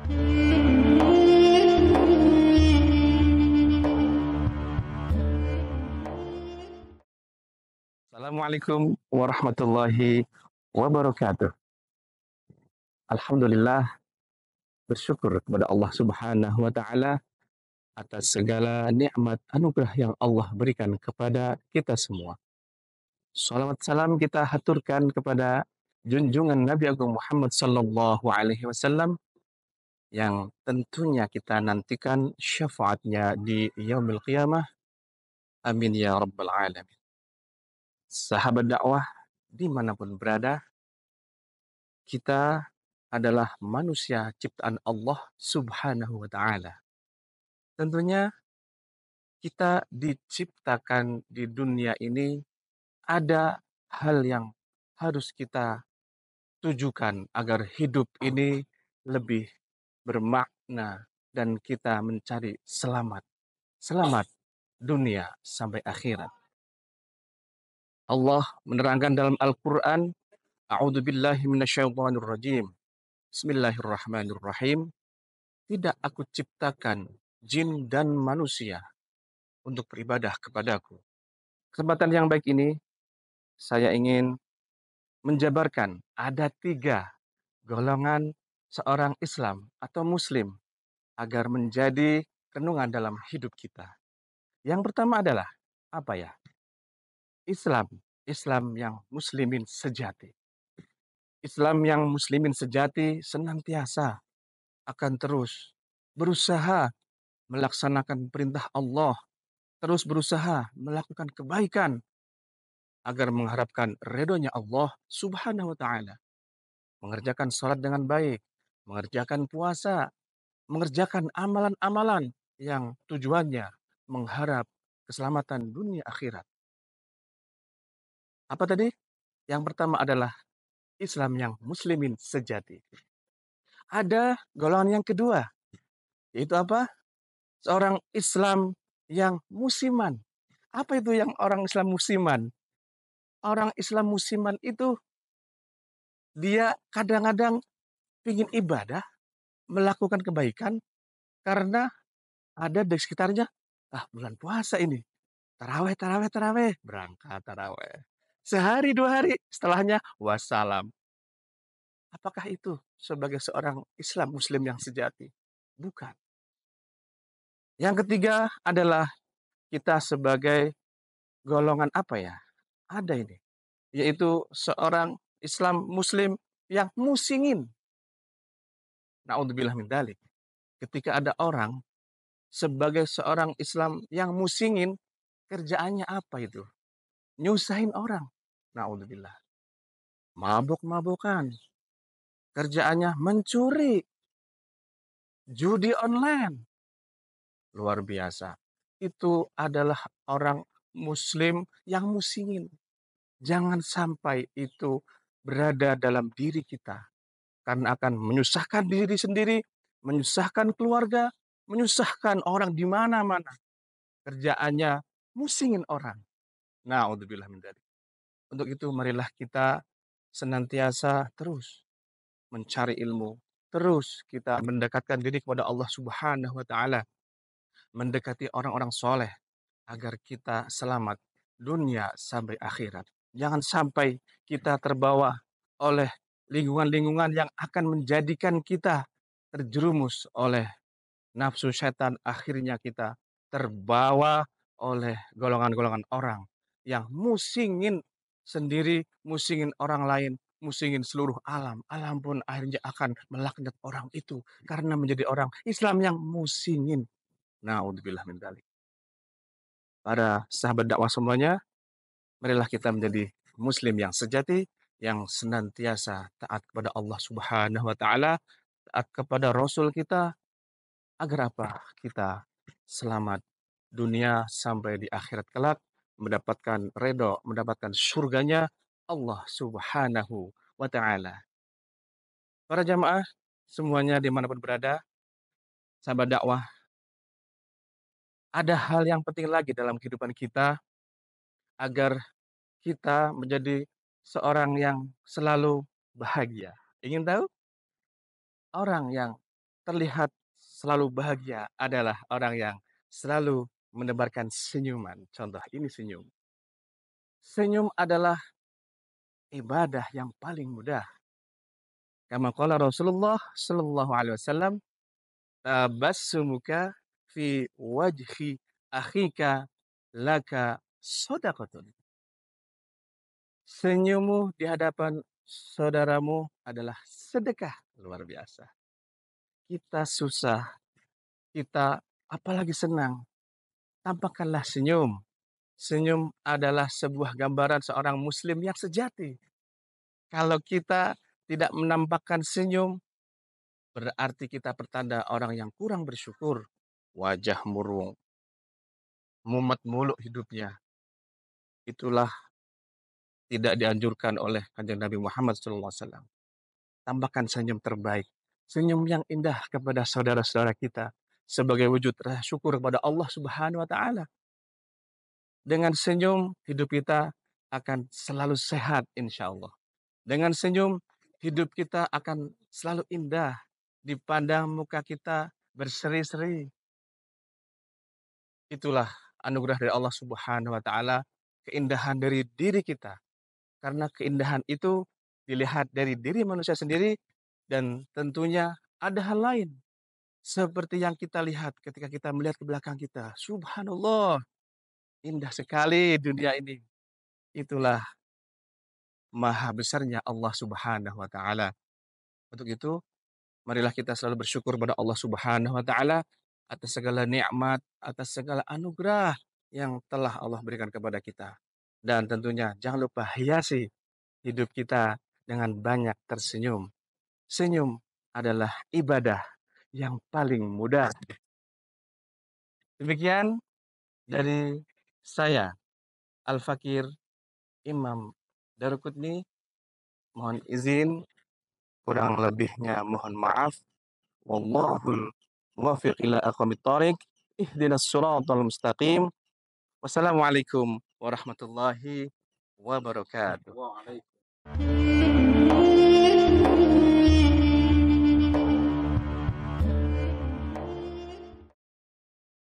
Assalamualaikum warahmatullahi wabarakatuh. Alhamdulillah, bersyukur kepada Allah Subhanahu wa taala atas segala nikmat anugerah yang Allah berikan kepada kita semua. Salawat salam kita haturkan kepada junjungan Nabi Agung Muhammad sallallahu alaihi wasallam yang tentunya kita nantikan syafaatnya di yaumil qiyamah. Amin ya rabbal alamin. Sahabat dakwah dimanapun berada, kita adalah manusia ciptaan Allah Subhanahu wa taala. Tentunya kita diciptakan di dunia ini ada hal yang harus kita tujukan agar hidup ini lebih bermakna dan kita mencari selamat. Selamat dunia sampai akhirat. Allah menerangkan dalam Al-Qur'an, A'udzubillahi minasyaitonirrajim. Bismillahirrahmanirrahim. Tidak aku ciptakan jin dan manusia untuk beribadah kepadaku. Kesempatan yang baik ini, saya ingin menjabarkan ada 3 golongan seorang Islam atau Muslim agar menjadi renungan dalam hidup kita. Yang pertama adalah, apa ya? Islam. Islam yang muslimin sejati. Islam yang muslimin sejati senantiasa akan terus berusaha melaksanakan perintah Allah, terus berusaha melakukan kebaikan agar mengharapkan ridhonya Allah Subhanahu wa taala, mengerjakan salat dengan baik, mengerjakan puasa, mengerjakan amalan-amalan yang tujuannya mengharap keselamatan dunia akhirat. Apa tadi? Yang pertama adalah Islam yang muslimin sejati. Ada golongan yang kedua, yaitu apa? Seorang Islam yang musiman. Apa itu yang orang Islam musiman? Orang Islam musiman itu dia kadang-kadang ingin ibadah, melakukan kebaikan karena ada di sekitarnya, bulan puasa ini, taraweh, taraweh, taraweh, berangkat taraweh. Sehari 2 hari setelahnya wassalam. Apakah itu sebagai seorang Islam Muslim yang sejati? Bukan. Yang ketiga adalah kita sebagai golongan apa ya? Ada ini, yaitu seorang Islam Muslim yang musingin. Naudzubillah min dzalik. Ketika ada orang sebagai seorang Islam yang musingin, kerjaannya apa itu? Nyusahin orang. Naudzubillah. Mabuk-mabukan. Kerjaannya mencuri. Judi online. Luar biasa. Itu adalah orang Muslim yang musingin. Jangan sampai itu berada dalam diri kita. Karena akan menyusahkan diri sendiri, menyusahkan keluarga, menyusahkan orang di mana-mana. Kerjaannya musingin orang. Na'udzubillah min dzalik. Untuk itu marilah kita senantiasa terus mencari ilmu, terus kita mendekatkan diri kepada Allah Subhanahu wa taala, mendekati orang-orang soleh agar kita selamat dunia sampai akhirat. Jangan sampai kita terbawa oleh lingkungan-lingkungan yang akan menjadikan kita terjerumus oleh nafsu setan, akhirnya kita terbawa oleh golongan-golongan orang yang musingin sendiri, musingin orang lain, musingin seluruh alam. Alam pun akhirnya akan melaknat orang itu karena menjadi orang Islam yang musingin. Naudzubillah min dzalik. Para sahabat dakwah semuanya, marilah kita menjadi muslim yang sejati, yang senantiasa taat kepada Allah Subhanahu wa taala, taat kepada Rasul kita. Agar apa? Kita selamat dunia sampai di akhirat kelak, mendapatkan redho, mendapatkan surganya Allah Subhanahu wa taala. Para jamaah semuanya dimanapun berada, sahabat dakwah, ada hal yang penting lagi dalam kehidupan kita agar kita menjadi seorang yang selalu bahagia. Ingin tahu? Orang yang terlihat selalu bahagia adalah orang yang selalu menebarkan senyuman. Contoh ini senyum. Senyum adalah ibadah yang paling mudah. Kama qala Rasulullah sallallahu alaihi wasallam, "Tabassumuka fi wajhi akhika laka shadaqatun." Senyummu di hadapan saudaramu adalah sedekah. Luar biasa. Kita susah, kita apalagi senang, tampakkanlah senyum. Senyum adalah sebuah gambaran seorang muslim yang sejati. Kalau kita tidak menampakkan senyum, berarti kita pertanda orang yang kurang bersyukur. Wajah murung, mumet mulu hidupnya. Itulah tidak dianjurkan oleh Kanjeng Nabi Muhammad SAW. Tambahkan senyum terbaik. Senyum yang indah kepada saudara-saudara kita. Sebagai wujud rasa syukur kepada Allah Subhanahu wa Ta'ala. Dengan senyum, hidup kita akan selalu sehat, insya Allah. Dengan senyum, hidup kita akan selalu indah. Dipandang muka kita berseri-seri. Itulah anugerah dari Allah Subhanahu wa Ta'ala, keindahan dari diri kita. Karena keindahan itu dilihat dari diri manusia sendiri, dan tentunya ada hal lain. Seperti yang kita lihat ketika kita melihat ke belakang kita. Subhanallah, indah sekali dunia ini. Itulah maha besarnya Allah Subhanahu wa Ta'ala. Untuk itu, marilah kita selalu bersyukur pada Allah Subhanahu wa Ta'ala atas segala nikmat, atas segala anugerah yang telah Allah berikan kepada kita. Dan tentunya jangan lupa hiasi hidup kita dengan banyak tersenyum. Senyum adalah ibadah yang paling mudah. Demikian dari saya, Al-Fakir Imam Daruqutni. Mohon izin, kurang lebihnya mohon maaf. Wallahul muwaffiq ila aqwamit thoriq. Ihdinas siratal mustaqim. Wassalamualaikum warahmatullahi wabarakatuh.